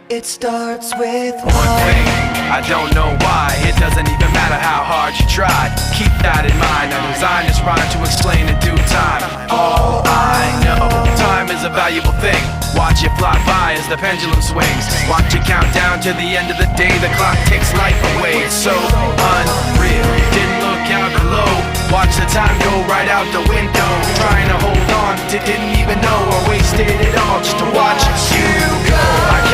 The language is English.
It starts with one thing, I don't know why. It doesn't even matter how hard you try. Keep that in mind. I designed this rhyme to explain in due time. All I know, time is a valuable thing. Watch it fly by as the pendulum swings. Watch it count down to the end of the day. The clock takes life away. It's so unreal. Didn't look out below. Watch the time go right out the window. Trying to hold on, didn't even know I wasted it all just to watch you go.